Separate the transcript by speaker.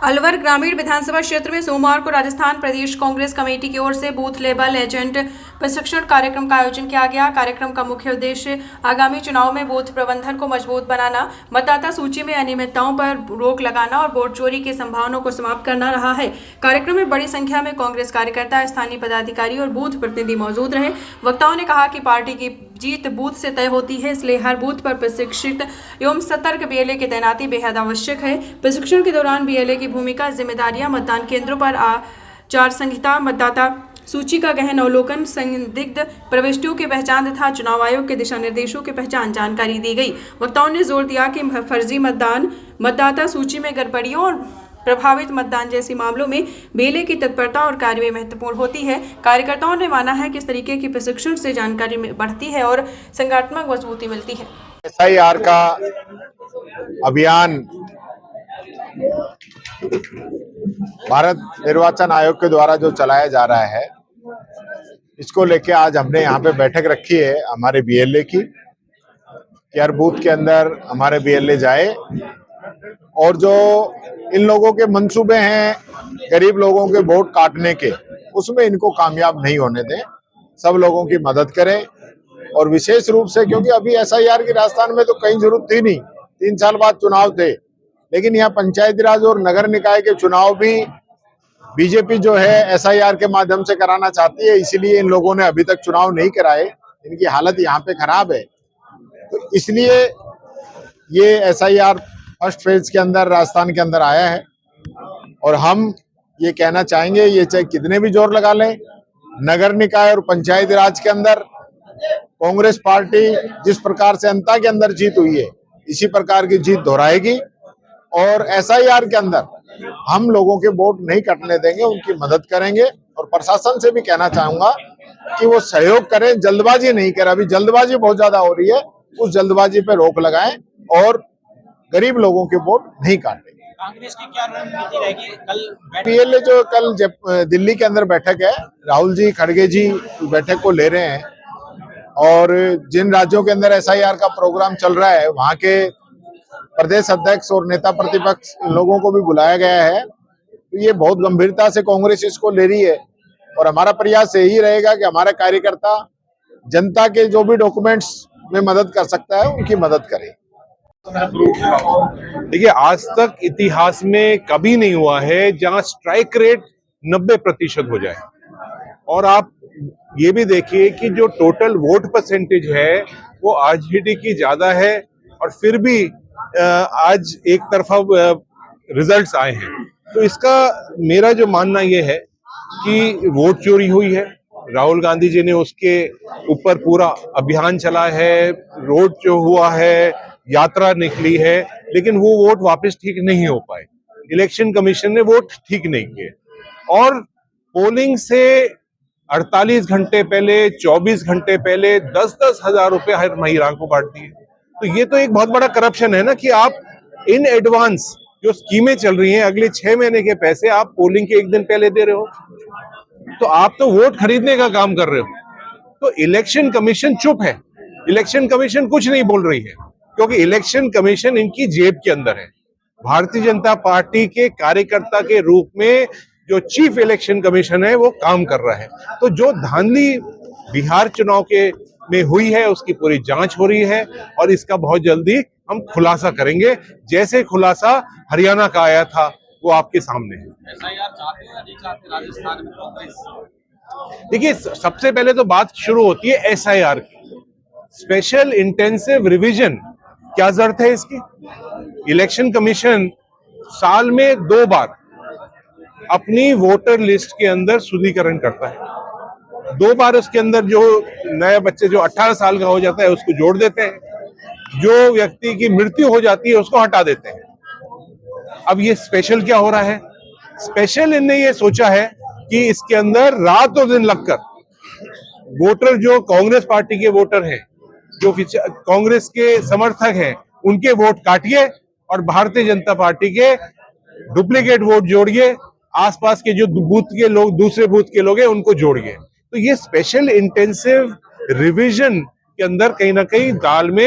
Speaker 1: अलवर ग्रामीण विधानसभा क्षेत्र में सोमवार को राजस्थान प्रदेश कांग्रेस कमेटी की ओर से बूथ लेवल एजेंट प्रशिक्षण कार्यक्रम का आयोजन किया गया। कार्यक्रम का मुख्य उद्देश्य आगामी चुनाव में बूथ प्रबंधन को मजबूत बनाना, मतदाता सूची में अनियमितताओं पर रोक लगाना और वोट चोरी की संभावनाओं को समाप्त करना रहा है। कार्यक्रम में बड़ी संख्या में कांग्रेस कार्यकर्ता, स्थानीय पदाधिकारी और बूथ प्रतिनिधि मौजूद रहे। वक्ताओं ने कहा कि पार्टी की जीत बूथ से तय होती है, इसलिए हर बूथ पर प्रशिक्षित एवं सतर्क बीएलए की तैनाती बेहद आवश्यक है। प्रशिक्षण के दौरान बीएलए की भूमिका, जिम्मेदारियां, मतदान केंद्रों पर आचार संहिता, मतदाता सूची का गहन अवलोकन, संदिग्ध प्रविष्टियों की पहचान तथा चुनाव आयोग के दिशा निर्देशों की पहचान जानकारी दी गई। वक्ताओं ने जोर दिया कि फर्जी मतदान, मतदाता सूची में गड़बड़ियों और प्रभावित मतदान जैसे मामलों में बीएलए की तत्परता और कार्यवाही महत्वपूर्ण होती है। कार्यकर्ताओं ने माना है कि इस तरीके की प्रशिक्षण से जानकारी बढ़ती है और संगठनात्मक मजबूती मिलती है।
Speaker 2: एसआईआर का अभियान भारत निर्वाचन आयोग के द्वारा जो चलाया जा रहा है, इसको लेके आज हमने यहाँ पे बैठक रखी है हमारे बीएलए की, कि हर बूथ के अंदर हमारे बीएलए जाए और जो इन लोगों के मंसूबे हैं गरीब लोगों के वोट काटने के, उसमें इनको कामयाब नहीं होने दें, सब लोगों की मदद करें। और विशेष रूप से क्योंकि अभी एसआईआर की राजस्थान में तो कहीं जरूरत थी नहीं, 3 साल बाद चुनाव थे, लेकिन यहाँ पंचायती राज और नगर निकाय के चुनाव भी बीजेपी जो है एसआईआर के माध्यम से कराना चाहती है, इसीलिए इन लोगों ने अभी तक चुनाव नहीं कराए, इनकी हालत यहाँ पे खराब है। तो इसलिए ये एसआईआर फर्स्ट फेज के अंदर राजस्थान के अंदर आया है और हम ये कहना चाहेंगे, ये चाहे कितने भी जोर लगा लें, नगर निकाय और पंचायती राज के अंदर कांग्रेस पार्टी जिस प्रकार से जनता के अंदर जीत हुई है, इसी प्रकार की जीत दोहराएगी। और एसआईआर के अंदर हम लोगों के वोट नहीं कटने देंगे, उनकी मदद करेंगे। और प्रशासन से भी कहना चाहूंगा कि वो सहयोग करें, जल्दबाजी नहीं करें। अभी जल्दबाजी बहुत ज्यादा हो रही है, उस जल्दबाजी पे रोक लगाएं और गरीब लोगों के वोट नहीं काटें।
Speaker 3: कांग्रेस की क्या रणनीति रहेगी? कल
Speaker 2: बीएलए जो कल दिल्ली के अंदर बैठक है, राहुल जी, खड़गे जी बैठक को ले रहे हैं और जिन राज्यों के अंदर एसआईआर का प्रोग्राम चल रहा है, वहां के प्रदेश अध्यक्ष और नेता प्रतिपक्ष लोगों को भी बुलाया गया है। तो ये बहुत गंभीरता से कांग्रेस इसको ले रही है और हमारा प्रयास यही रहेगा कि हमारे कार्यकर्ता जनता के जो भी डॉक्यूमेंट्स में मदद कर सकता है, उनकी मदद करें।
Speaker 4: देखिए, आज तक इतिहास में कभी नहीं हुआ है जहां स्ट्राइक रेट 90% हो जाए। और आप ये भी देखिए कि जो टोटल वोट परसेंटेज है वो आरजेडी की ज्यादा है और फिर भी आज एक तरफा रिजल्ट्स आए हैं। तो इसका मेरा जो मानना ये है कि वोट चोरी हुई है। राहुल गांधी जी ने उसके ऊपर पूरा अभियान चला है, रोड जो हुआ है, यात्रा निकली है, लेकिन वो वोट वापस ठीक नहीं हो पाए। इलेक्शन कमीशन ने वोट ठीक नहीं किए और पोलिंग से 48 घंटे पहले, 24 घंटे पहले 10-10 हजार रुपए हर महिला को बांट दिए। तो ये तो एक बहुत बड़ा करप्शन है ना, कि आप इन एडवांस जो स्कीमें चल रही हैं, अगले 6 महीने के पैसे आप पोलिंग के 1 दिन पहले दे रहे हो, तो आप तो वोट खरीदने का काम कर रहे हो। तो इलेक्शन कमीशन चुप है, इलेक्शन कमीशन कुछ नहीं बोल रही है, क्योंकि इलेक्शन कमीशन इनकी जेब के अंदर है। भारतीय जनता पार्टी के कार्यकर्ता के रूप में जो चीफ इलेक्शन कमीशन है वो काम कर रहा है। तो जो धांधली बिहार चुनाव के में हुई है उसकी पूरी जांच हो रही है और इसका बहुत जल्दी हम खुलासा करेंगे। जैसे खुलासा हरियाणा का आया था वो आपके सामने है।
Speaker 3: एसआईआर चाहते हैं या नहीं चाहते राजस्थान में कांग्रेस?
Speaker 4: देखिए, सबसे पहले तो बात शुरू होती है एसआईआर की। स्पेशल इंटेंसिव रिवीजन, क्या जरूरत है इसकी? इलेक्शन कमीशन साल में 2 बार अपनी वोटर लिस्ट के अंदर शुद्धिकरण करता है। 2 बार उसके अंदर जो नए बच्चे जो 18 साल का हो जाता है उसको जोड़ देते हैं, जो व्यक्ति की मृत्यु हो जाती है उसको हटा देते हैं। अब ये स्पेशल क्या हो रहा है? स्पेशल इनने ये सोचा है कि इसके अंदर रात और दिन लगकर वोटर, जो कांग्रेस पार्टी के वोटर हैं, जो कांग्रेस के समर्थक हैं, उनके वोट काटिए और भारतीय जनता पार्टी के डुप्लीकेट वोट जोड़िए, आसपास के जो बूथ के लोग, दूसरे बूथ के लोग हैं, उनको जोड़िए। तो ये स्पेशल इंटेंसिव रिवीजन के अंदर कहीं ना कहीं दाल में